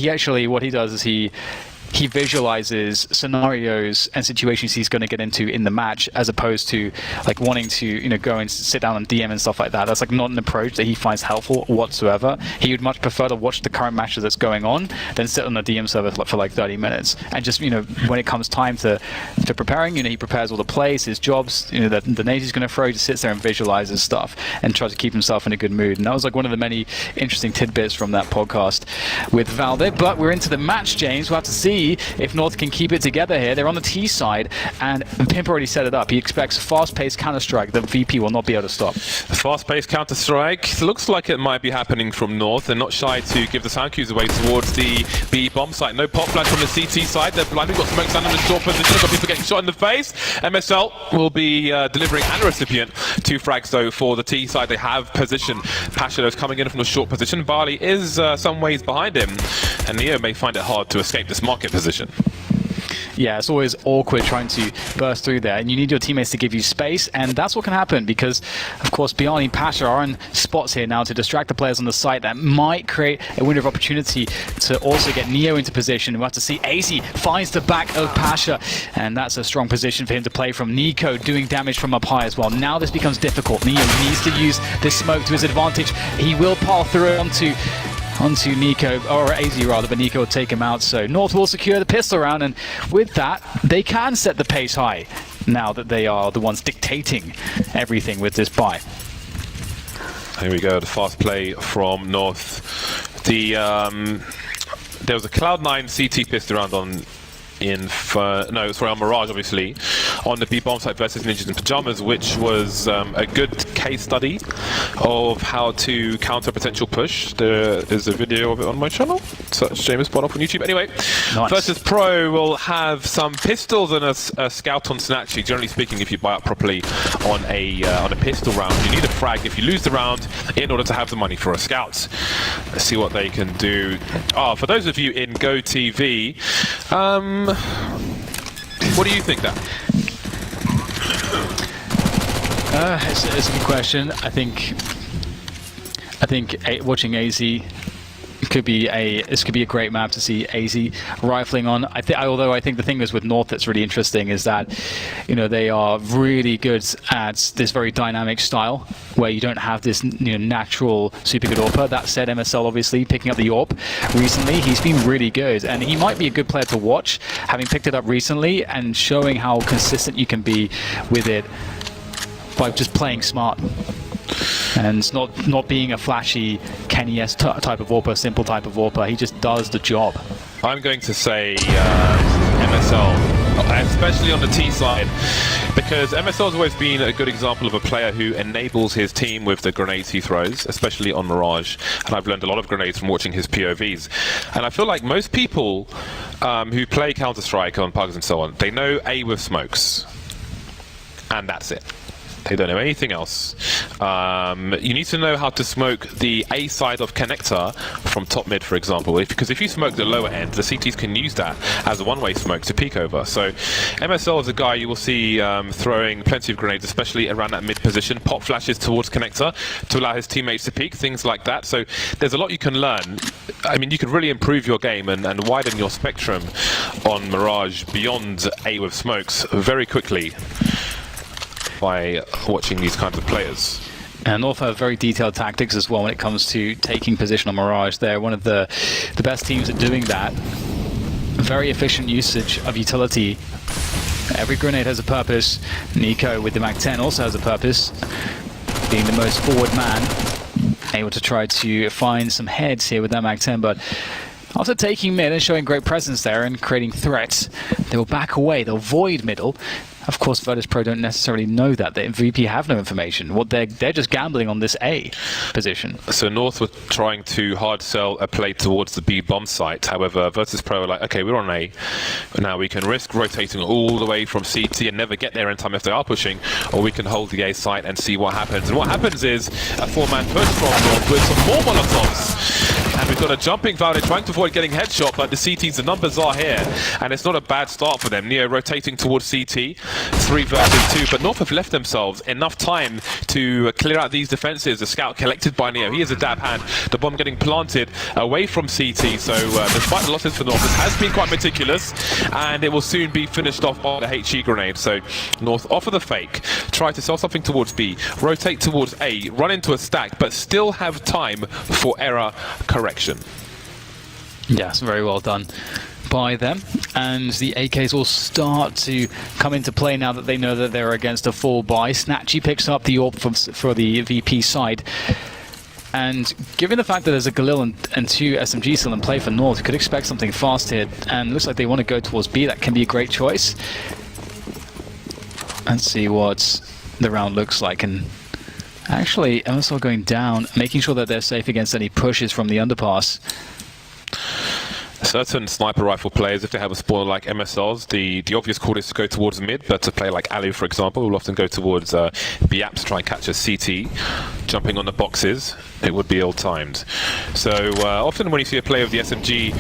he actually, what he does is he visualizes scenarios and situations he's going to get into in the match, as opposed to like wanting to go and sit down and DM and stuff like that. That's like not an approach that he finds helpful whatsoever. He would much prefer to watch the current matches that's going on than sit on a DM server for like 30 minutes and just when it comes time to preparing, he prepares all the plays, his jobs, the nades he's going to throw. He just sits there and visualizes stuff and tries to keep himself in a good mood. And that was like one of the many interesting tidbits from that podcast with Valde. But we're into the match, James. We'll have to see if North can keep it together here. They're on the T side, and Pimp already set it up. He expects fast-paced Counter-Strike that VP will not be able to stop. Fast-paced Counter-Strike looks like it might be happening from North. They're not shy to give the sound cues away towards the B bomb site. No pop flash from the CT side. They're blindly got smoke stand in the short position. Got people getting shot in the face. MSL will be delivering and a recipient. 2 frags though for the T side. They have position. Pashado's coming in from the short position. Barley is some ways behind him, and Neo may find it hard to escape this market position. Yeah, it's always awkward trying to burst through there, and you need your teammates to give you space, and that's what can happen because, of course, Bjarni and Pasha are in spots here now to distract the players on the site that might create a window of opportunity to also get Neo into position. We'll have to see AZ finds the back of Pasha, and that's a strong position for him to play from. Nico doing damage from up high as well. Now this becomes difficult. Neo needs to use this smoke to his advantage. He will pile through onto Nico, or AZ rather, but Nico will take him out. So North will secure the pistol round, and with that, they can set the pace high now that they are the ones dictating everything with this buy. Here we go, the fast play from North. There was a Cloud9 CT pistol round on Mirage, obviously, on the B-bomb site versus Ninjas in Pyjamas, which was a good case study of how to counter a potential push. There is a video of it on my channel. Search James Bond up on YouTube. Anyway, nice. Virtus.pro will have some pistols and a scout on Snatchy. Generally speaking, if you buy up properly on a pistol round, you need a frag if you lose the round in order to have the money for a scout. Let's see what they can do. For those of you in Go TV, what do you think, Dan? It's a good question. I think watching AZ could be a great map to see AZ rifling on. Although I think the thing is with North that's really interesting is that they are really good at this very dynamic style where you don't have this natural super good AWPer. That said, MSL obviously picking up the AWP recently, he's been really good, and he might be a good player to watch, having picked it up recently and showing how consistent you can be with it by just playing smart. And not being a flashy Kenny-esque type of AWPer, simple type of AWPer. He just does the job. I'm going to say MSL, especially on the T side, because MSL has always been a good example of a player who enables his team with the grenades he throws, especially on Mirage. And I've learned a lot of grenades from watching his POVs. And I feel like most people who play Counter-Strike on pugs and so on, they know A with smokes. And that's it. They don't know anything else. You need to know how to smoke the A side of connector from top mid, for example. Because if you smoke the lower end, the CTs can use that as a one-way smoke to peek over. So MSL is a guy you will see throwing plenty of grenades, especially around that mid position. Pop flashes towards connector to allow his teammates to peek, things like that. So there's a lot you can learn. I mean, you could really improve your game and widen your spectrum on Mirage beyond A with smokes very quickly by watching these kinds of players. And North have very detailed tactics as well when it comes to taking position on Mirage. They're one of the best teams at doing that. Very efficient usage of utility. Every grenade has a purpose. Nico with the Mag-10 also has a purpose, being the most forward man, able to try to find some heads here with that Mag-10, but after taking mid and showing great presence there and creating threats, they will back away, they'll void middle. Of course, Virtus.pro don't necessarily know that. The VP have no information. They're just gambling on this A position. So North were trying to hard sell a play towards the B bomb site. However, Virtus.pro are like, okay, we're on A. Now we can risk rotating all the way from CT and never get there in time if they are pushing, or we can hold the A site and see what happens. And what happens is a four-man push from North with some more Molotovs. And we've got a jumping Valde trying to avoid getting headshot, but the CTs, the numbers are here, and it's not a bad start for them. Neo rotating towards CT, 3 versus 2, but North have left themselves enough time to clear out these defenses. The scout collected by Neo, he is a dab hand. The bomb getting planted away from CT, so despite the losses for North, this has been quite meticulous, and it will soon be finished off by the HE grenade. So North offer the fake, try to sell something towards B, rotate towards A, run into a stack, but still have time for error correction. Yes, very well done by them. And the AKs will start to come into play now that they know that they're against a full buy. Snatchy picks up the AWP for the VP side. And given the fact that there's a Galil and 2 SMGs still in play for North, you could expect something fast here. And it looks like they want to go towards B. That can be a great choice. Let's see what the round looks like. And actually, MSL going down, making sure that they're safe against any pushes from the underpass. Certain sniper rifle players, if they have a spawner like MSLs, the obvious call is to go towards mid, but a player like Alu, for example, will often go towards B-Apps to try and catch a CT. Jumping on the boxes, it would be ill-timed. So often when you see a player of the SMG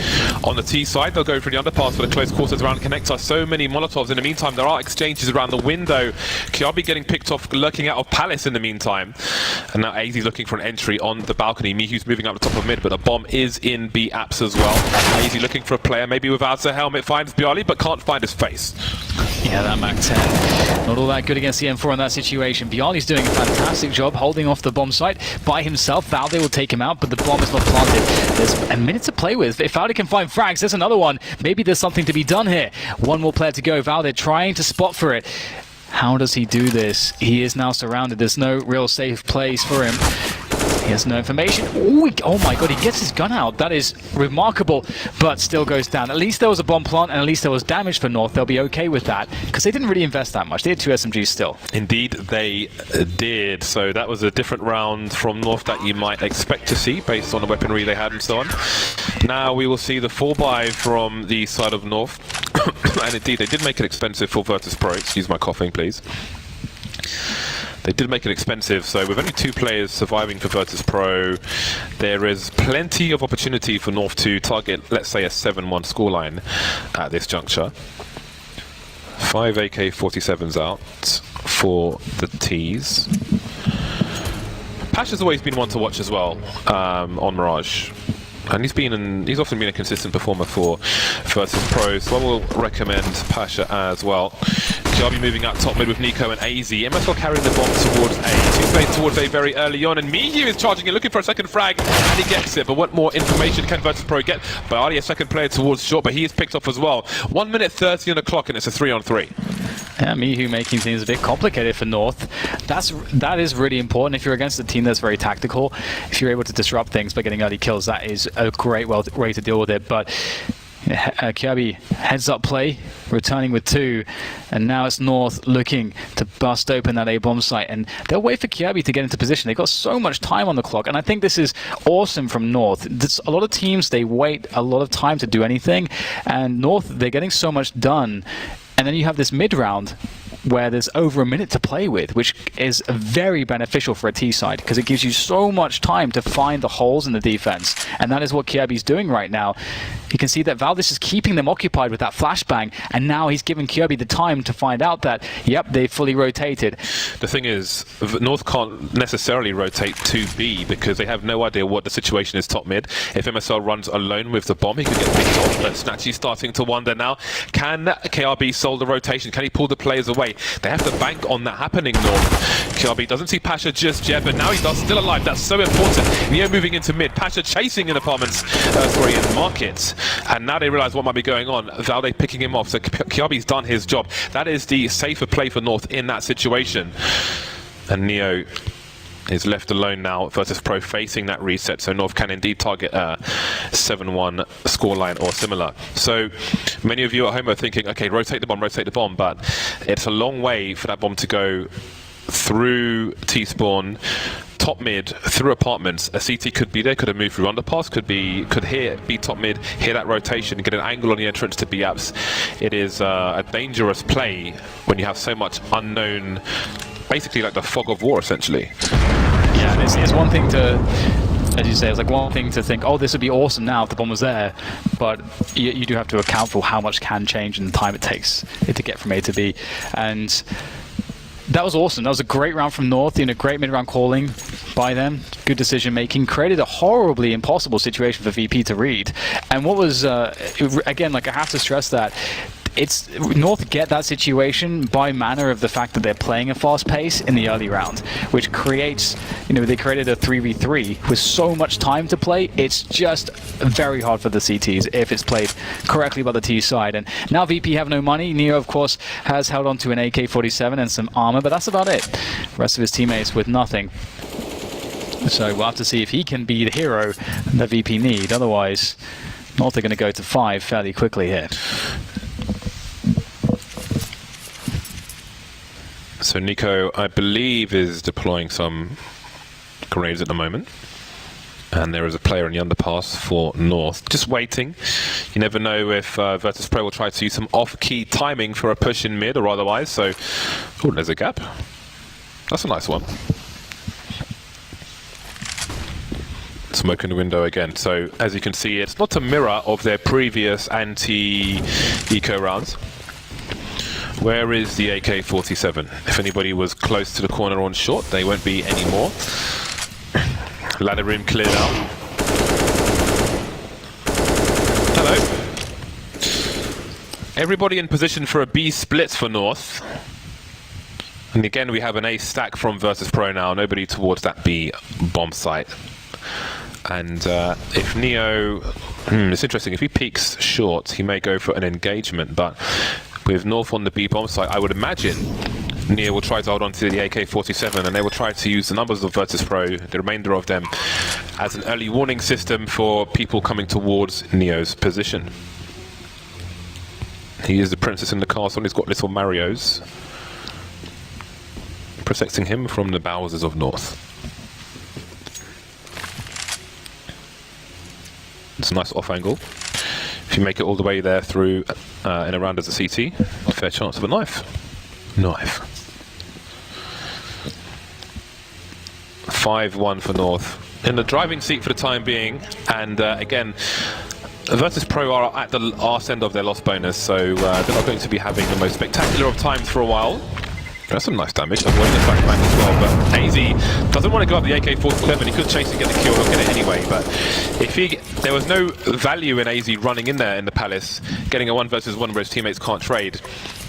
on the T side, they'll go for the underpass for the close quarters around connector. So many Molotovs. In the meantime, there are exchanges around the window. Kiabi getting picked off, lurking out of Palace in the meantime. And now AZ's looking for an entry on the balcony. Mihu's moving up the top of mid, but the bomb is in B-Apps as well. AZ looking for a player, maybe without a helmet, finds Bialy, but can't find his face. Yeah, that MAC-10, not all that good against the M4 in that situation. Bialy's doing a fantastic job holding off the bomb site by himself. Valde will take him out, but the bomb is not planted. There's a minute to play with. If Valde can find frags, there's another one. Maybe there's something to be done here. One more player to go. Valde trying to spot for it. How does he do this? He is now surrounded. There's no real safe place for him. He has no information. Ooh, oh my god, he gets his gun out. That is remarkable, but still goes down. At least there was a bomb plant, and at least there was damage for North. They'll be okay with that, because they didn't really invest that much. They had 2 SMGs still. Indeed, they did. So that was a different round from North that you might expect to see, based on the weaponry they had and so on. Now we will see the 4-buy from the side of North. And indeed, they did make it expensive for Virtus.pro. Excuse my coughing, please. They did make it expensive, so with only 2 players surviving for Virtus.pro, there is plenty of opportunity for North to target, let's say, a 7-1 scoreline at this juncture. 5 AK-47s out for the Ts. Pash has always been one to watch as well on Mirage. And he's often been a consistent performer for Virtus.pro, so I will recommend Pasha as well. Kiabi moving out top mid with Nico and AZ. MSL carrying the bomb towards A. 2 plays towards A very early on, and Miyu is charging and looking for a second frag, and he gets it. But what more information can Virtus.pro get? Bialy, a second player towards short, but he is picked off as well. 1 minute 30 on the clock, and it's a 3-on-3. Yeah, Mihu making things a bit complicated for North. That is really important. If you're against a team that's very tactical, if you're able to disrupt things by getting early kills, that is a great way to deal with it. But Kiabi heads up play, returning with 2, and now it's North looking to bust open that A-bomb site, and they'll wait for Kiabi to get into position. They've got so much time on the clock, and I think this is awesome from North. A lot of teams, they wait a lot of time to do anything, and North, they're getting so much done. And then you have this mid-round where there's over a minute to play with, which is very beneficial for a T side, because it gives you so much time to find the holes in the defense. And that is what Kiabi's doing right now. You can see that Valdis is keeping them occupied with that flashbang, and now he's giving Kiabi the time to find out that, yep, they fully rotated. The thing is, North can't necessarily rotate to B because they have no idea what the situation is top mid. If MSL runs alone with the bomb, he could get picked off. But Snatchy's starting to wonder now, can KRB solve the rotation? Can he pull the players away? They have to bank on that happening, North. KRB doesn't see Pasha just yet, but now he's still alive. That's so important. Neo moving into mid. Pasha chasing in apartments, in markets. And now they realize what might be going on. Valde picking him off. So KRB's done his job. That is the safer play for North in that situation. And Neo is left alone now. Virtus.pro facing that reset, so North can indeed target a 7-1 scoreline or similar. So many of you at home are thinking, okay, rotate the bomb, but it's a long way for that bomb to go through T-spawn, top mid, through apartments. A CT could be there, could have moved through underpass, could be top mid, hear that rotation, get an angle on the entrance to B-Apps. It is a dangerous play when you have so much unknown, basically like the fog of war, essentially. Yeah, it's one thing to as you say, it's like one thing to think, oh, this would be awesome now if the bomb was there, but you do have to account for how much can change in the time it takes it to get from A to B. And that was awesome. That was a great round from North, great mid-round calling by them, good decision making, created a horribly impossible situation for VP to read. And what was, again, like I have to stress that, it's North get that situation by manner of the fact that they're playing a fast pace in the early round, which creates, they created a 3v3 with so much time to play. It's just very hard for the CTs if it's played correctly by the T side. And now VP have no money. Neo, of course, has held on to an AK-47 and some armor, but that's about it. The rest of his teammates with nothing. So we'll have to see if he can be the hero that VP need. Otherwise, North are going to go to 5 fairly quickly here. So Nico, I believe, is deploying some grenades at the moment. And there is a player in the underpass for North. Just waiting. You never know if Virtus.pro will try to use some off-key timing for a push in mid or otherwise. So, oh, there's a gap. That's a nice one. Smoke in the window again. So, as you can see, it's not a mirror of their previous anti-eco rounds. Where is the AK-47? If anybody was close to the corner on short, they won't be anymore. Ladder room cleared out. Hello. Everybody in position for a B split for North. And again, we have an A stack from Virtus.pro now. Nobody towards that B bomb site. And if Neo... it's interesting. If he peeks short, he may go for an engagement, but... with North on the B bomb site, I would imagine Neo will try to hold on to the AK-47 and they will try to use the numbers of Virtus.pro, the remainder of them, as an early warning system for people coming towards Neo's position. He is the princess in the castle and he's got little Marios protecting him from the Bowsers of North. It's a nice off angle. If you make it all the way there through and around as a CT, fair chance of a knife. 5-1 for North. In the driving seat for the time being, and again, Virtus.pro are at the arse end of their loss bonus, so they're not going to be having the most spectacular of times for a while. That's some nice damage, avoiding the flashbang as well, but AZ doesn't want to go up the AK-47. He could chase and get the kill, he'll get it anyway, but if there was no value in AZ running in there in the Palace, getting a 1 versus 1 where his teammates can't trade.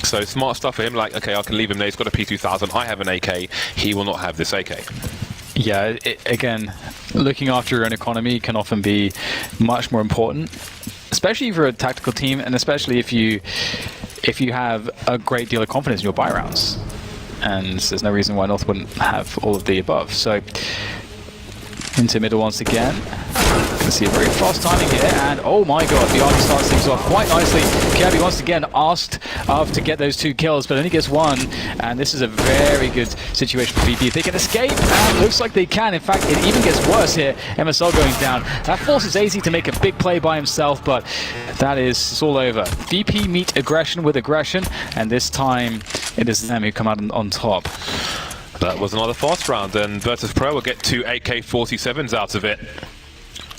So smart stuff for him, like, okay, I can leave him there, he's got a P2000, I have an AK, he will not have this AK. Yeah, again, looking after your own economy can often be much more important, especially for a tactical team, and especially if you have a great deal of confidence in your buy rounds. And there's no reason why North wouldn't have all of the above. So into middle once again. Going to see a very fast timing here, and oh my god, the Army starts things off quite nicely. Kirby once again asked to get those 2 kills, but only gets 1, and this is a very good situation for VP. If they can escape, and it looks like they can. In fact, it even gets worse here. MSL going down. That forces AZ to make a big play by himself, but it's all over. VP meet aggression with aggression, and this time it is them who come out on top. That was another fast round, and Virtus.pro will get 2 AK-47s out of it.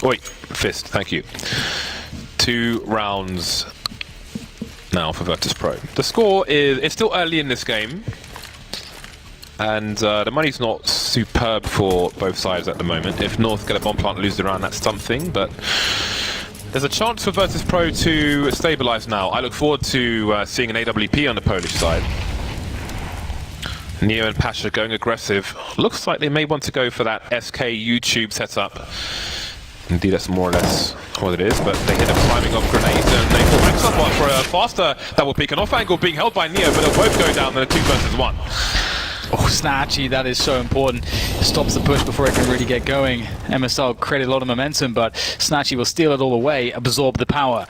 Oi, fist, thank you. 2 rounds now for Virtus.pro. The score is, it's still early in this game, and the money's not superb for both sides at the moment. If North get a bomb plant and lose the round, that's something, but there's a chance for Virtus.pro to stabilise now. I look forward to seeing an AWP on the Polish side. Neo and Pasha going aggressive. Looks like they may want to go for that SK YouTube setup. Indeed, that's more or less what it is, but they hit a priming of grenades and they fall back somewhat for a faster double peek. An off angle being held by Neo, but they'll both go down in a 2 versus 1. Oh, Snatchy, that is so important. Stops the push before it can really get going. MSL created a lot of momentum, but Snatchy will steal it all away, absorb the power.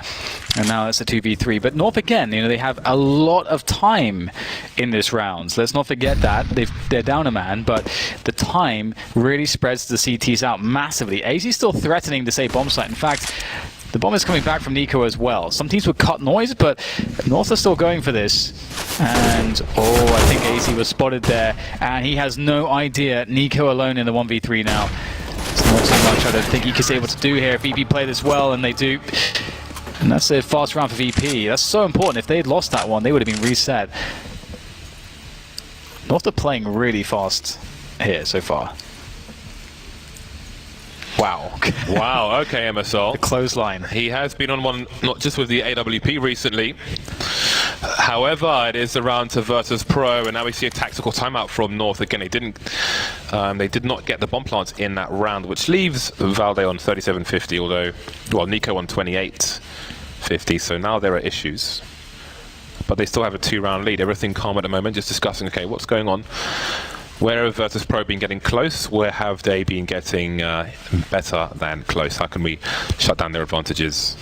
And now it's a 2v3. But North again, they have a lot of time in this round. So let's not forget that. They're down a man, but the time really spreads the CTs out massively. AZ is still threatening to say bomb site. In fact, the bomb is coming back from Nico as well. Some teams would cut noise, but North are still going for this. And, I think AZ was spotted there, and he has no idea. Nico alone in the 1v3 now. So Not so much I don't think he's able to do here. If VP play this well, and they do. And that's a fast round for VP. That's so important. If they had lost that one, they would have been reset. North are playing really fast here so far. Wow. Wow, okay, MSL. The clothesline. He has been on one, not just with the AWP recently. However, it is the round to Virtus.pro, and now we see a tactical timeout from North. Again, they did not get the bomb plants in that round, which leaves Valde on 37.50, although, well, Nico on 28.50, so now there are issues. But they still have a 2-round lead. Everything calm at the moment, just discussing, okay, what's going on? Where have Virtus.pro been getting close? Where have they been getting better than close? How can we shut down their advantages?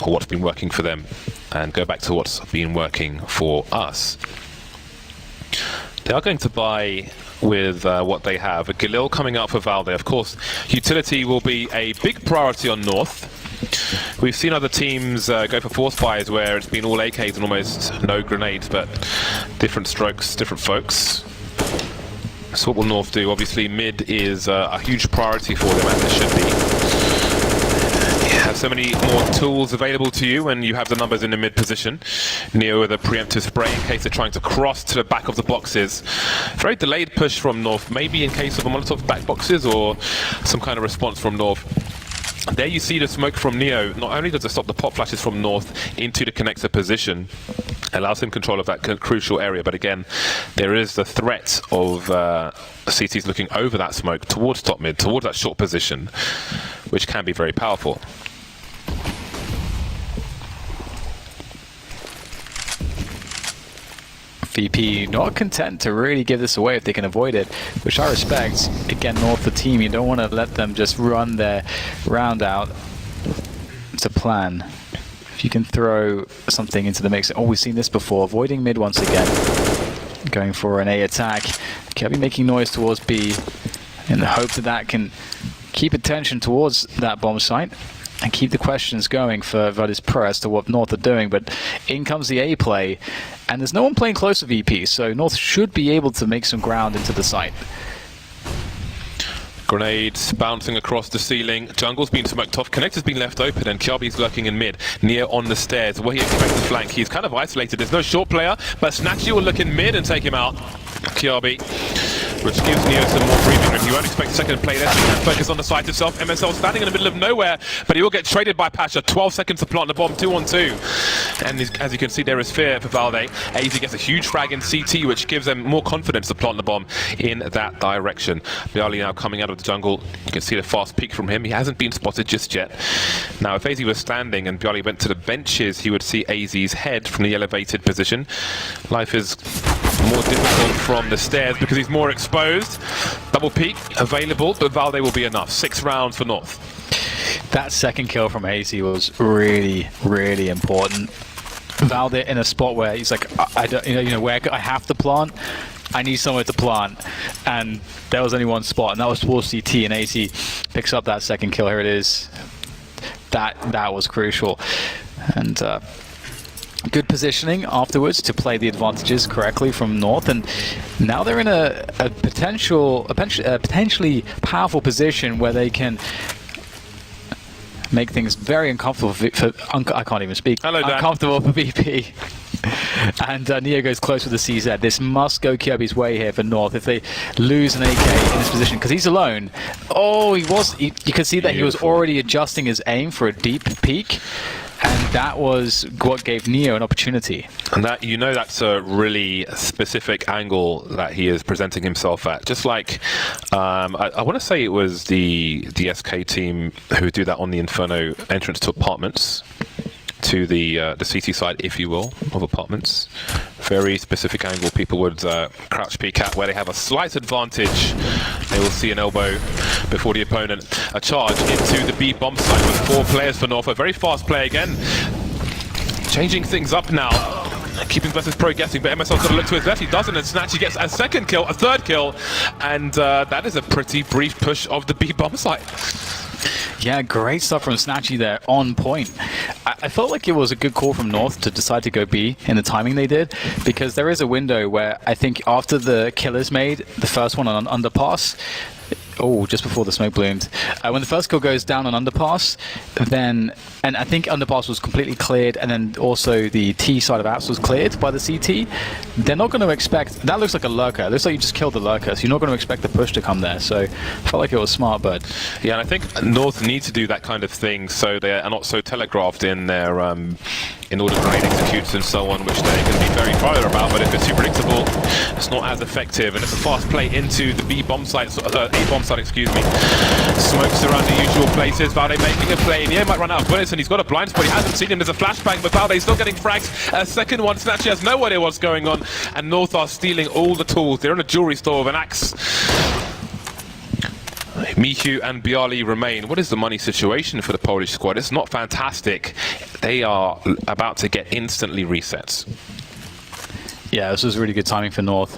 Or what's been working for them? And go back to what's been working for us. They are going to buy with what they have. A Galil coming out for Valde. Of course, utility will be a big priority on North. We've seen other teams go for force buys where it's been all AKs and almost no grenades, but different strokes, different folks. So what will North do? Obviously, mid is a huge priority for them, as it should be. You have so many more tools available to you when you have the numbers in the mid position. Neo with a preemptive spray in case they're trying to cross to the back of the boxes. Very delayed push from North, maybe in case of a Molotov back boxes or some kind of response from North. There you see the smoke from Neo. Not only does it stop the pop flashes from North into the connector position, allows him control of that crucial area, but again, there is the threat of CTs looking over that smoke towards top mid, towards that short position, which can be very powerful. VP not content to really give this away if they can avoid it, which I respect. Again, North the team, you don't want to let them just run their round out to plan. If you can throw something into the mix. Oh, we've seen this before. Avoiding mid once again. Going for an A attack. Kirby making noise towards B in the hope that that can keep attention towards that bomb site and keep the questions going for Virtus.pro as to what North are doing. But in comes the A play, and there's no one playing close to VP, so North should be able to make some ground into the site. Grenades bouncing across the ceiling. Jungle's been smoked off. Connector's been left open, and Kiabi's lurking in mid. Neo on the stairs, where he expects to flank. He's kind of isolated. There's no short player, but Snatchy will look in mid and take him out. Kiabi, which gives Neo some more breathing room. You won't expect a second play there, so he can focus on the site itself. MSL standing in the middle of nowhere, but he will get traded by Pasha. 12 seconds to plant the bomb, 2-on-2. And as you can see, there is fear for Valde. AZ gets a huge frag in CT, which gives them more confidence to plant the bomb in that direction. Bialy now coming out of the jungle. You can see the fast peek from him. He hasn't been spotted just yet. Now, if AZ was standing and Bialy went to the benches, he would see AZ's head from the elevated position. Life is more difficult from the stairs because he's more exposed. Double peek available, but Valde will be enough. 6 rounds for North. That second kill from AZ was really, really important. Valde in a spot where he's like, I don't, where I have to plant. I need somewhere to plant, and there was only one spot, and that was towards CT. And AZ picks up that second kill. Here it is. That was crucial, and good positioning afterwards to play the advantages correctly from North, and now they're in a potentially powerful position where they can make things very uncomfortable for I can't even speak. Hello, Dan. Uncomfortable for VP. And Neo goes close with the CZ. This must go Kirby's way here for North if they lose an AK in this position, because he's alone. Oh, you could see that he was already adjusting his aim for a deep peek, and that was what gave Neo an opportunity. And that, that's a really specific angle that he is presenting himself at. Just like, I want to say it was the SK team who do that on the Inferno entrance to apartments, to the CT side, if you will, of apartments. Very specific angle people would crouch peek at, where they have a slight advantage. They will see an elbow before the opponent. A charge into the B bomb site with 4 players for North. A very fast play again. Changing things up now. Keeping Virtus.pro guessing, but MSL's got to look to his left. He doesn't, and Snatchy gets a second kill, a third kill, and that is a pretty brief push of the B bomb site. Yeah, great stuff from Snatchy there, on point. I felt like it was a good call from North to decide to go B in the timing they did, because there is a window where I think after the kill is made, the first one on underpass, Oh, just before the smoke bloomed. When the first kill goes down on underpass, then, and I think underpass was completely cleared, and then also the T side of apps was cleared by the CT. They're not going to expect, that looks like a lurker. It looks like you just killed the lurker, so you're not going to expect the push to come there. So I felt like it was smart, but yeah, and I think North need to do that kind of thing so they are not so telegraphed in their in order grenade executes and so on, which they can be very fire about. But if it's too predictable, it's not as effective, and it's a fast play into the B bomb site, A bomb site, excuse me. Smokes around the usual places. Valde making a play. Neo might run out of bullets, and he's got a blind spot. He hasn't seen him. There's a flashbang, but Valde's still getting fragged. A second one. Snatchy has no idea what's going on, and North are stealing all the tools. They're in a jewelry store with an axe. Mihu and Bialy remain. What is the money situation for the Polish squad? It's not fantastic. They are about to get instantly resets. yeah, this was really good timing for North.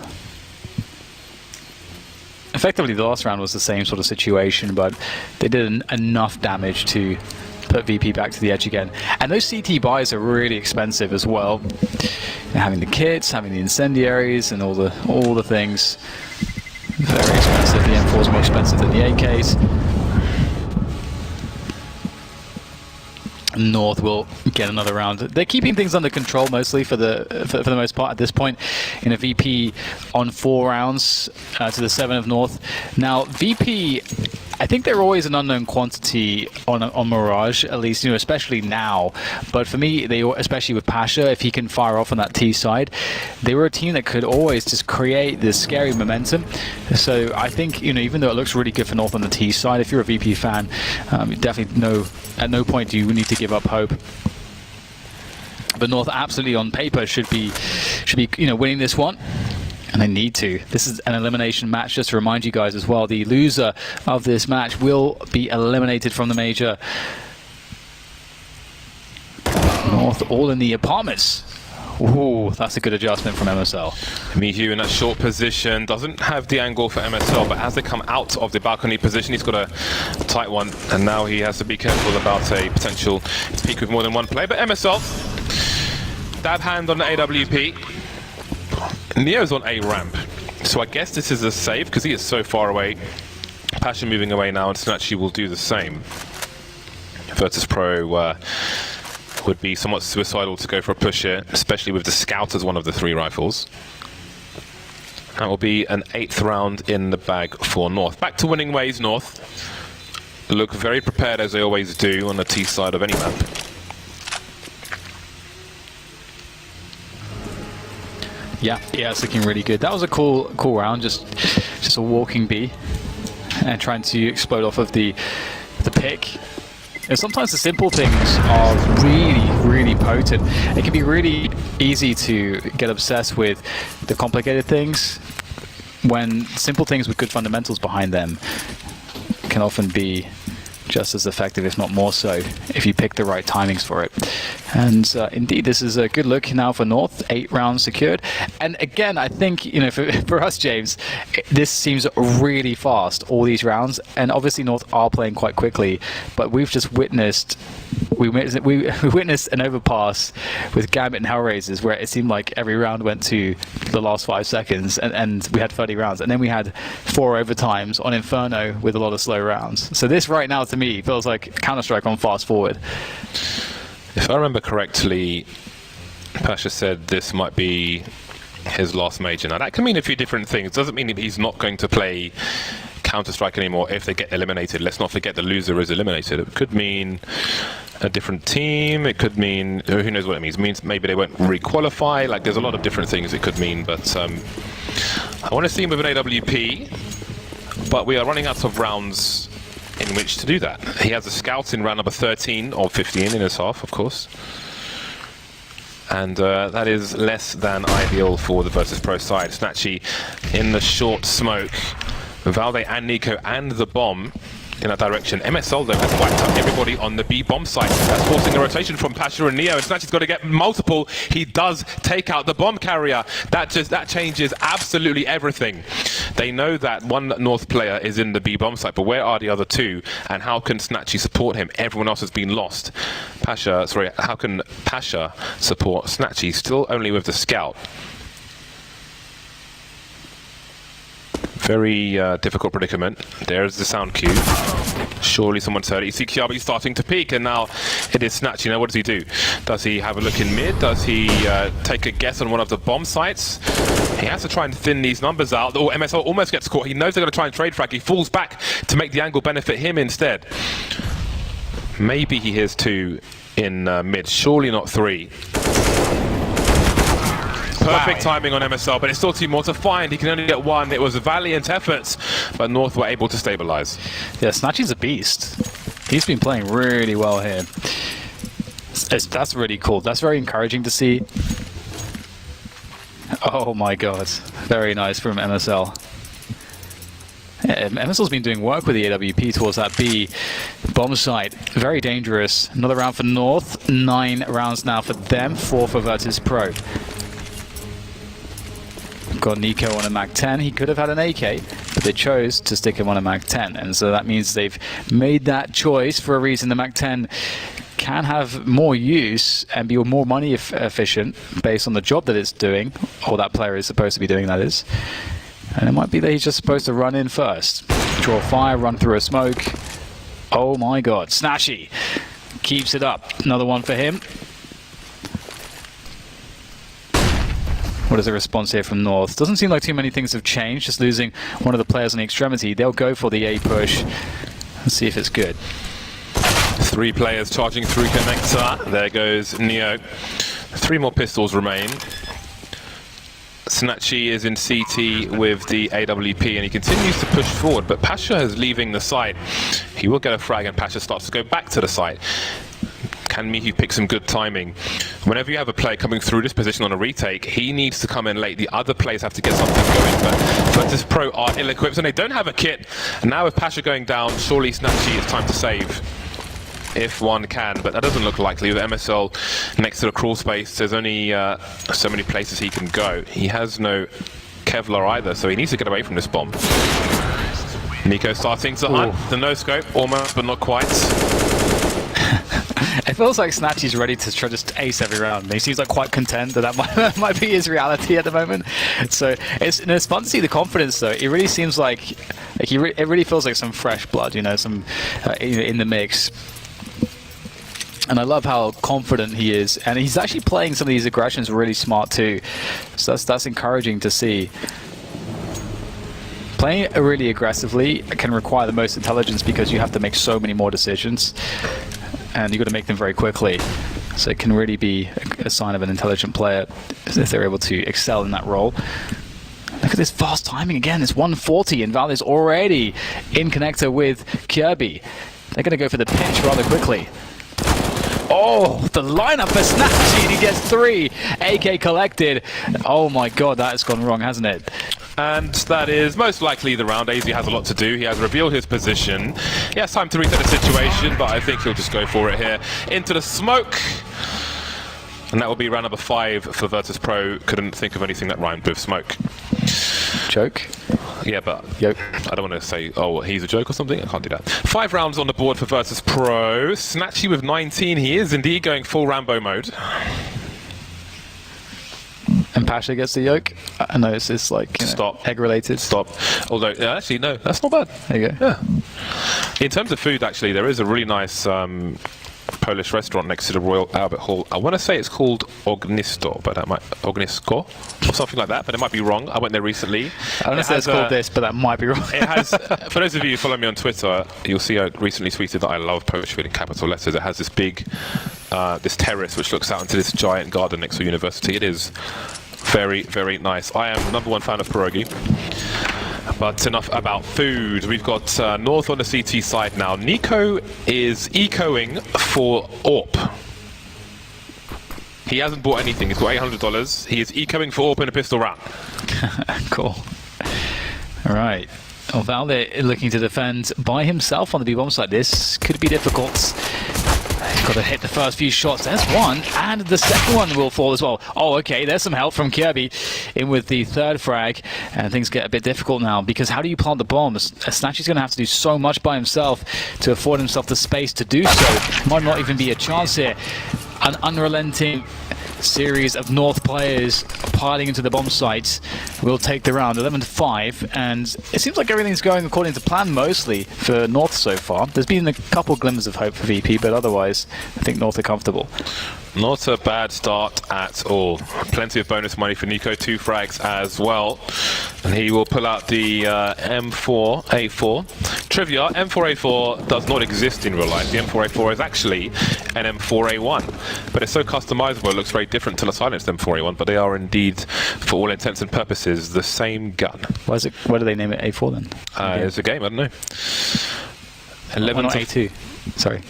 Effectively, the last round was the same sort of situation, but they did enough damage to put VP back to the edge again. And those CT buys are really expensive as well. Having the kits, having the incendiaries, and all the things. Very expensive. The M4 is more expensive than the AKs. North will get another round. They're keeping things under control mostly for the most part at this point. In a VP on 4 rounds to the 7 of North. Now VP, I think they're always an unknown quantity on Mirage, at least, you know, especially now. But for me, they, especially with Pasha, if he can fire off on that T side, they were a team that could always just create this scary momentum. So I think, you know, even though it looks really good for North on the T side, if you're a VP fan, you definitely know at no point do you need to give up hope. But North absolutely on paper should be, you know, winning this one. And they need to. This is an elimination match, just to remind you guys as well. The loser of this match will be eliminated from the major. North all in the apartments. Ooh, that's a good adjustment from MSL. Mihu in that short position doesn't have the angle for MSL, but as they come out of the balcony position, he's got a tight one, and now he has to be careful about a potential peak with more than one player. But MSL, dab hand on the AWP. Neo's on A ramp, so I guess this is a save because he is so far away. Passion moving away now, and Snatchy will do the same. Virtus.pro would be somewhat suicidal to go for a push here, especially with the Scout as one of the 3 rifles. That will be an 8th round in the bag for North. Back to winning ways, North. Look very prepared as they always do on the T side of any map. Yeah, it's looking really good. That was a cool round, just a walking B and trying to explode off of the pick. And sometimes the simple things are really potent. It can be really easy to get obsessed with the complicated things when simple things with good fundamentals behind them can often be just as effective, if not more so, if you pick the right timings for it. And indeed, this is a good look now for North. 8 rounds secured. And again, I think, you know, for us, James, this seems really fast, all these rounds. And obviously, North are playing quite quickly. But we've just witnessed... We witnessed an overpass with Gambit and Hellraisers where it seemed like every round went to the last 5 seconds, and we had 30 rounds. And then we had 4 overtimes on Inferno with a lot of slow rounds. So this right now, to me, feels like Counter-Strike on fast forward. If I remember correctly, Pasha said this might be his last major. Now, that can mean a few different things. It doesn't mean he's not going to play Counter-Strike anymore if they get eliminated. Let's not forget the loser is eliminated. It could mean a different team. It could mean, who knows what it means. It means maybe they won't re-qualify. Like, there's a lot of different things it could mean. But I want to see him with an AWP. But we are running out of rounds in which to do that. He has a Scout in round number 13 or 15 in his half, of course. And that is less than ideal for the Virtus.pro side. Snatchy in the short smoke. Valde and Nico and the bomb in that direction. MSL though has wiped out everybody on the B bomb site. That's forcing a rotation from Pasha and Neo, and Snatchy's got to get multiple. He does take out the bomb carrier. That changes absolutely everything. They know that one North player is in the B bomb site, but where are the other 2? And how can Snatchy support him? Everyone else has been lost. How can Pasha support Snatchy? Still only with the Scout. Very difficult predicament. There's the sound cue. Surely someone's heard it. You see Kiabi starting to peek, and now it is Snatchy. Now what does he do? Does he have a look in mid? Does he take a guess on one of the bomb sites? He has to try and thin these numbers out. Oh, MSL almost gets caught. He knows they're going to try and trade frag. He falls back to make the angle benefit him instead. Maybe he hears 2 in mid. Surely not 3. Perfect timing on MSL, but it's still 2 more to find. He can only get 1. It was valiant efforts, but North were able to stabilize. Yeah, Snatchy's a beast. He's been playing really well here. That's really cool. That's very encouraging to see. Oh my god. Very nice from MSL. Yeah, MSL's been doing work with the AWP towards that B bomb site. Very dangerous. Another round for North. 9 rounds now for them. 4 for Virtus.pro. Got Nico on a Mag-10. He could have had an AK, but they chose to stick him on a Mag-10. And so that means they've made that choice for a reason. The Mag-10 can have more use and be more money efficient based on the job that it's doing, or that player is supposed to be doing, that is. And it might be that he's just supposed to run in first. Draw fire, run through a smoke. Oh my god. Snatchy keeps it up. Another one for him. What is the response here from North? Doesn't seem like too many things have changed. Just losing one of the players on the extremity. They'll go for the A push. Let's see if it's good. 3 players charging through connector. There goes Neo. 3 more pistols remain. Snatchy is in CT with the AWP, and he continues to push forward, but Pasha is leaving the site. He will get a frag, and Pasha starts to go back to the site. Can Mihu pick some good timing? Whenever you have a player coming through this position on a retake, he needs to come in late. The other players have to get something going, but Virtus.pro are ill-equipped, and they don't have a kit. And now with Pasha going down, surely Snatchy, it's time to save. If one can, but that doesn't look likely. With MSL next to the crawl space, there's only so many places he can go. He has no Kevlar either, so he needs to get away from this bomb. Nico starting to hunt. The no-scope, almost, but not quite. It feels like Snatchy's ready to try just ace every round. He seems like quite content that that might be his reality at the moment. So it's fun to see the confidence, though. It really seems like it really feels like some fresh blood, you know, some in the mix. And I love how confident he is, and he's actually playing some of these aggressions really smart too. So that's encouraging to see. Playing really aggressively can require the most intelligence because you have to make so many more decisions, and you've got to make them very quickly. So it can really be a sign of an intelligent player if they're able to excel in that role. Look at this fast timing again. It's 140, and Val is already in connector with Kirby. They're going to go for the pinch rather quickly. Oh, the lineup for Snatchy. He gets 3. AK collected. Oh my god, that has gone wrong, hasn't it? And that is most likely the round. AZ has a lot to do. He has revealed his position. He has time to reset the situation, but I think he'll just go for it here. Into the smoke. And that will be round number 5 for Virtus.pro. Couldn't think of anything that rhymed with smoke. Joke? Yeah, but Yep. I don't want to say, oh, he's a joke or something. I can't do that. 5 rounds on the board for Virtus.pro. Snatchy with 19. He is indeed going full Rambo mode. And Pasha gets the yoke. I know it's like Stop. Egg related. Stop. Although, actually, no, that's not bad. There you go. Yeah. In terms of food, actually, there is a really nice Polish restaurant next to the Royal Albert Hall. I want to say it's called Ognisko, but that might Ognisko or something like that. But it might be wrong. I went there recently. I want to say it's called this, but that might be wrong. It has. For those of you who follow me on Twitter, you'll see I recently tweeted that I love Polish food in capital letters. It has this big, this terrace which looks out into this giant garden next to a university. It is very, very nice. I am #1 fan of pierogi. But enough about food. We've got North on the CT side now. Nico is ecoing for AWP. He hasn't bought anything. He's got $800. He is ecoing for AWP in a pistol round. Cool. All right. Well, Valde looking to defend by himself on the B-bomb side. This could be difficult. He's got to hit the first few shots. There's one, and the second one will fall as well. Oh, okay, there's some help from Kirby in with the 3rd frag, and things get a bit difficult now, because how do you plant the bombs? Snatchy's going to have to do so much by himself to afford himself the space to do so. Might not even be a chance here. An unrelenting series of North players piling into the bomb sites will take the round 11-5, and it seems like everything's going according to plan mostly for North so far. There's been a couple glimmers of hope for VP, but otherwise I think North are comfortable. Not a bad start at all. Plenty of bonus money for Nico, 2 frags as well. And he will pull out the M4A4. Trivia, M4A4 does not exist in real life. The M4A4 is actually an M4A1. But it's so customizable, it looks very different to the silenced M4A1, but they are indeed, for all intents and purposes, the same gun. Why do they name it A4 then? It's a game, I don't know. 11 not A2. Sorry.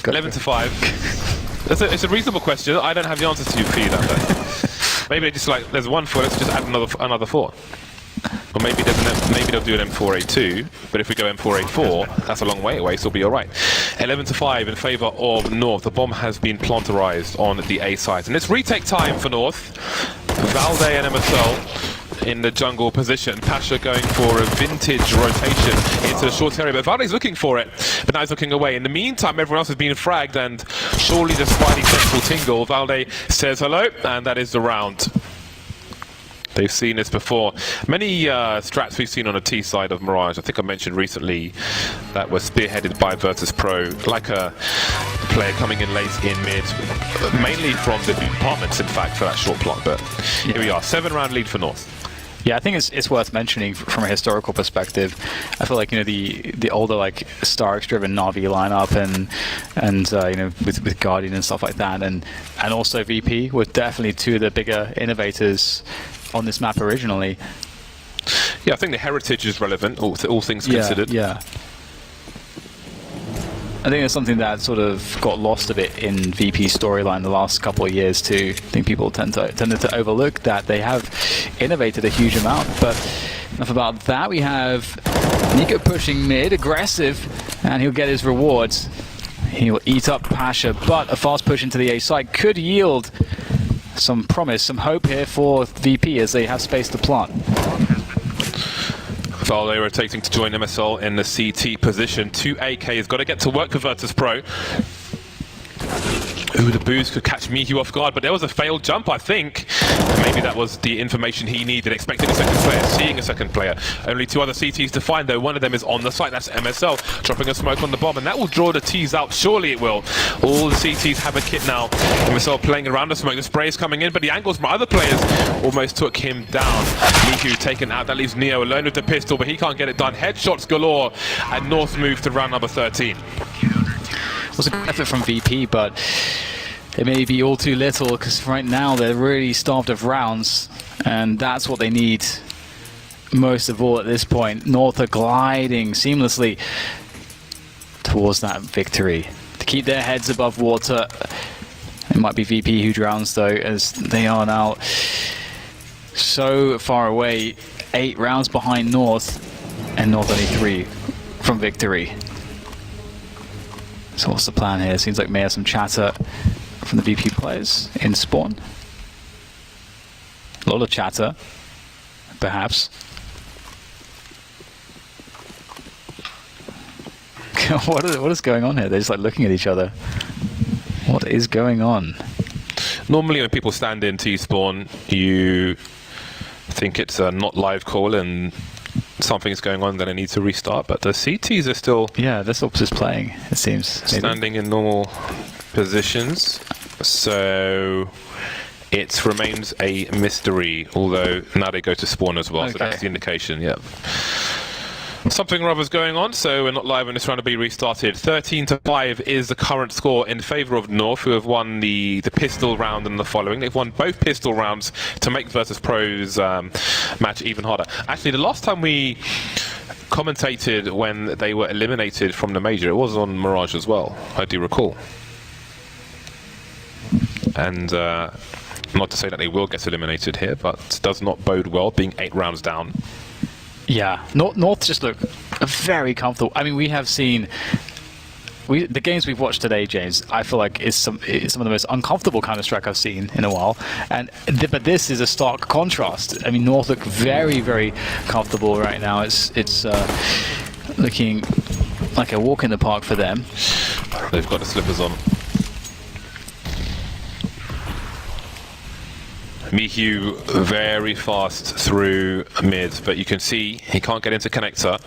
11-5. It's a reasonable question. I don't have the answer to for you that day. Maybe they just like, there's 1 4, let's just add another 4. Or maybe maybe they'll do an M4A2, but if we go M4A4, that's a long way away, so we'll be alright. 11-5 in favour of North. The bomb has been plantarized on the A side. And it's retake time for North. Valde and MSL in the jungle position. Pasha going for a vintage rotation into the short area, but Valde's looking for it, but now he's looking away. In the meantime, everyone else has been fragged, and surely the Spidey sense will tingle. Valde says hello, and that is the round. They've seen this before. Many strats we've seen on the T side of Mirage. I think I mentioned recently that was spearheaded by Virtus.pro, like a player coming in late in mid, mainly from the departments, in fact, for that short plot. But here we are, 7-round lead for North. Yeah, I think it's worth mentioning from a historical perspective. I feel like, you know, the older like Starix-driven Na'Vi lineup and you know, with Guardian and stuff like that, and also VP were definitely 2 of the bigger innovators on this map originally. Yeah, I think the heritage is relevant, all things considered. Yeah. I think it's something that sort of got lost a bit in VP's storyline the last couple of years too. I think people tended to overlook that they have innovated a huge amount. But enough about that. We have Nico pushing mid, aggressive, and he'll get his rewards. He will eat up Pasha, but a fast push into the A side could yield some promise, some hope here for VP as they have space to plant. Valde rotating to join MSL in the CT position. 2AK has got to get to work for Virtus.pro. Ooh, the boost could catch Mihu off guard, but there was a failed jump, I think. And maybe that was the information he needed, expecting a second player, seeing a second player. Only 2 other CTs to find, though. One of them is on the site. That's MSL, dropping a smoke on the bomb, and that will draw the T's out. Surely it will. All the CTs have a kit now. MSL playing around the smoke. The spray is coming in, but the angles from other players almost took him down. Mihu taken out. That leaves Neo alone with the pistol, but he can't get it done. Headshots galore, and North move to round number 13. It was a good effort from VP, but it may be all too little, because right now they're really starved of rounds, and that's what they need most of all at this point. North are gliding seamlessly towards that victory to keep their heads above water. It might be VP who drowns though, as they are now so far away, 8 rounds behind North, and North only 3 from victory. So what's the plan here? Seems like may have some chatter from the VP players in spawn. A lot of chatter, perhaps. What is going on here? They're just like looking at each other. What is going on? Normally when people stand in T-spawn, you think it's a not live call and something's going on, then I need to restart, but the CTs are still... Yeah, this ops is playing, it seems. Standing in normal positions, so it remains a mystery, although now they go to spawn as well, okay. So that's the indication, yeah. Something or other's going on, so we're not live when this round will be restarted. 13-5 is the current score in favour of North, who have won the pistol round and the following. They've won both pistol rounds to make Virtus.pro's match even harder. Actually, the last time we commentated when they were eliminated from the major, it was on Mirage as well, I do recall. And not to say that they will get eliminated here, but does not bode well, being 8 rounds down. Yeah, North just look very comfortable. I mean, we have seen the games we've watched today, James. I feel like it's some of the most uncomfortable Counter-Strike I've seen in a while. But this is a stark contrast. I mean, North look very, very comfortable right now. It's looking like a walk in the park for them. They've got the slippers on. Mihu very fast through mid, but you can see he can't get into connector.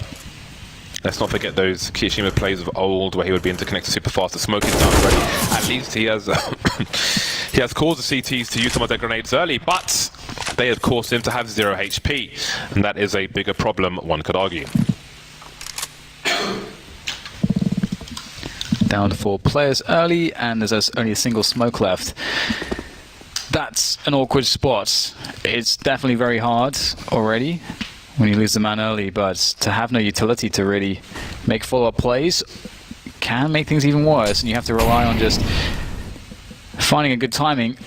Let's not forget those Kiyashima plays of old where he would be into connector super fast. The smoke is down already. At least he has he has caused the CTs to use some of their grenades early, but they have caused him to have 0 HP, and that is a bigger problem, one could argue. Down to 4 players early, and there's only a single smoke left. That's an awkward spot. It's definitely very hard already when you lose the man early, but to have no utility to really make follow-up plays can make things even worse, and you have to rely on just finding a good timing,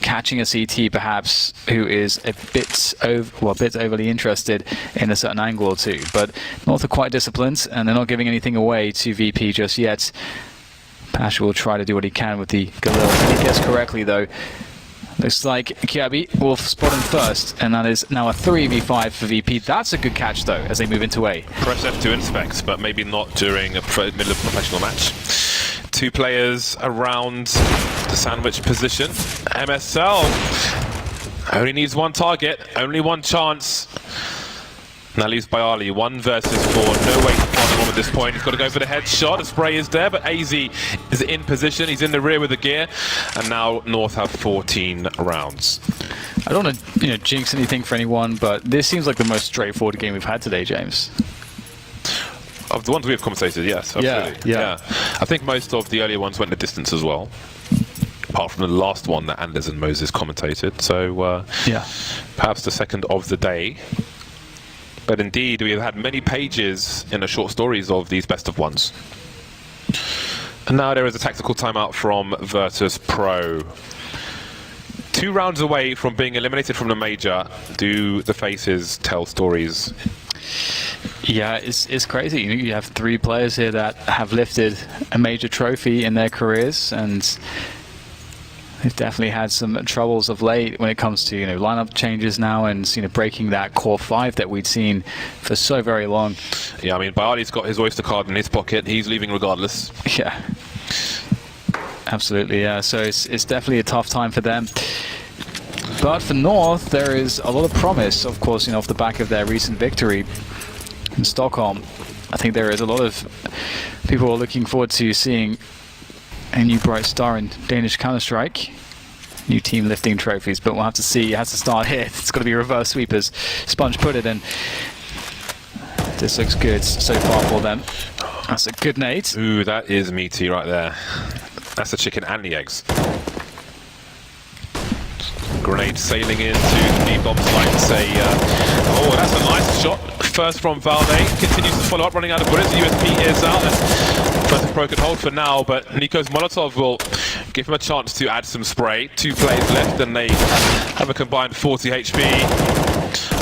catching a CT perhaps who is a bit overly interested in a certain angle or two. But North are quite disciplined, and they're not giving anything away to VP just yet. Pasha will try to do what he can with the Galil. If he guessed correctly though, looks like Kiabi will spot him first, and that is now a 3v5 for VP. That's a good catch though, as they move into A. Press F to inspect, but maybe not during a middle of a professional match. 2 players around the sandwich position. MSL only needs 1 target, only 1 chance. Now leaves Bayali, 1 versus 4. No way to partner him at this point. He's got to go for the headshot. The spray is there, but AZ is in position. He's in the rear with the gear, and now North have 14 rounds. I don't want to jinx anything for anyone, but this seems like the most straightforward game we've had today, James. Of the ones we've commentated, yes, absolutely. Yeah. I think most of the earlier ones went the distance as well, apart from the last one that Anders and Moses commentated. So perhaps the second of the day. But indeed, we have had many pages in the short stories of these best of ones. And now there is a tactical timeout from Virtus.pro. 2 rounds away from being eliminated from the major. Do the faces tell stories? Yeah, it's crazy. You have 3 players here that have lifted a major trophy in their careers, and they've definitely had some troubles of late when it comes to lineup changes now, and breaking that core 5 that we'd seen for so very long. Yeah, I mean, Bayali's got his Oyster card in his pocket. He's leaving regardless. Yeah, absolutely. Yeah, so it's definitely a tough time for them. But for North, there is a lot of promise, of course, off the back of their recent victory in Stockholm. I think there is a lot of people who are looking forward to seeing a new bright star in Danish Counter-Strike. New team lifting trophies, but we'll have to see. It has to start here. It's got to be reverse sweepers. Sponge put it in. This looks good so far for them. That's a good nade. Ooh, that is meaty right there. That's the chicken and the eggs. Grenade sailing into the bomb site. Oh, that's a nice shot. First from Valde. Continues to follow up, running out of bullets. The USP is out. Virtus.pro can hold for now, but Nico's Molotov will give him a chance to add some spray. 2 plays left, and they have a combined 40 HP.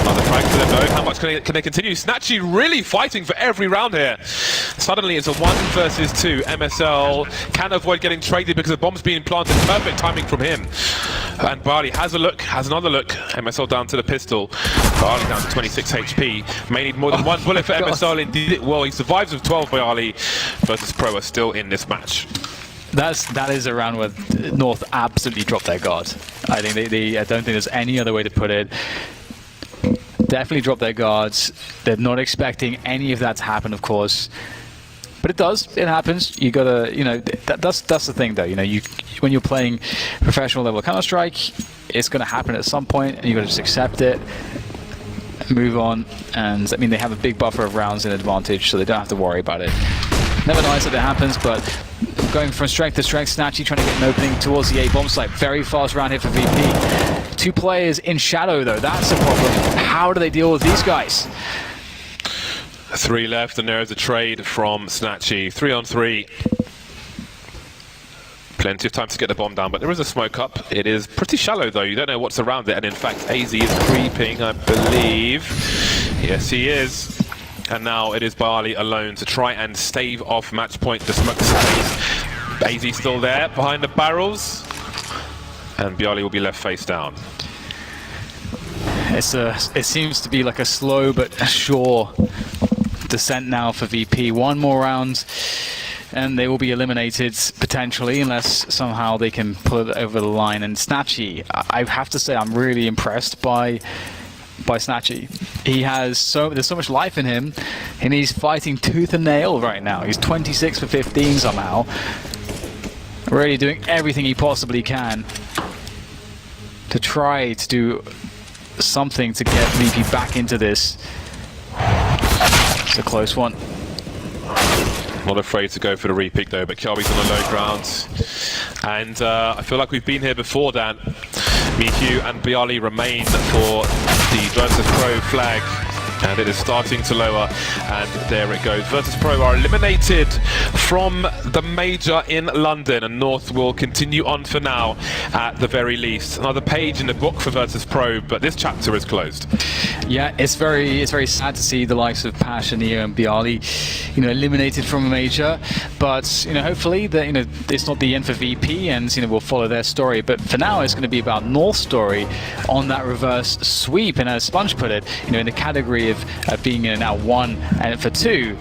Another frag for them though. How much can they continue? Snatchy really fighting for every round here. Suddenly it's a 1 versus 2. MSL can avoid getting traded because the bomb's being planted. Perfect timing from him. And Bali has a look, has another look. MSL down to the pistol. Bali down to 26 HP. May need more than 1 bullet for MSL. Indeed, well, he survives with 12 by Ali. Virtus.pro are still in this match. That is a round where North absolutely dropped their guard. I think I don't think there's any other way to put it. Definitely dropped their guards. They're not expecting any of that to happen, of course. But it does. It happens. You gotta, that's the thing, though. When you're playing professional level Counter-Strike, it's gonna happen at some point, and you gotta just accept it, move on. And I mean, they have a big buffer of rounds in advantage, so they don't have to worry about it. Never nice that it happens, but going from strength to strength, Snatchy trying to get an opening towards the A bomb site. Very fast round here for VP. 2 players in shadow, though. That's a problem. How do they deal with these guys? 3 left, and there is a trade from Snatchy. 3 on 3. Plenty of time to get the bomb down, but there is a smoke up. It is pretty shallow, though. You don't know what's around it, and in fact, AZ is creeping, I believe. Yes, he is. And now it is Bali alone to try and stave off match point. The smoke stays. AZ still there behind the barrels, and Bialy will be left face down. It seems to be like a slow but sure descent now for VP. 1 more round and they will be eliminated potentially unless somehow they can pull it over the line. And Snatchy, I have to say, I'm really impressed by Snatchy. There's so much life in him, and he's fighting tooth and nail right now. He's 26 for 15 somehow, really doing everything he possibly can to try to do something to get VP back into this. It's a close one. Not afraid to go for the repick though, but Kjaerbye's on the low ground. And I feel like we've been here before, Dan. Mihu and Bialy remain for the Virtus.pro flag. And it is starting to lower, and there it goes. Virtus.pro are eliminated from the major in London, and North will continue on for now, at the very least. Another page in the book for Virtus.pro, but this chapter is closed. Yeah, it's very sad to see the likes of Pash and Neo and Bialy, eliminated from a major. But hopefully that it's not the end for VP, and we'll follow their story. But for now, it's going to be about North's story on that reverse sweep, and as Sponge put it, in the category of being now 1 and for 2.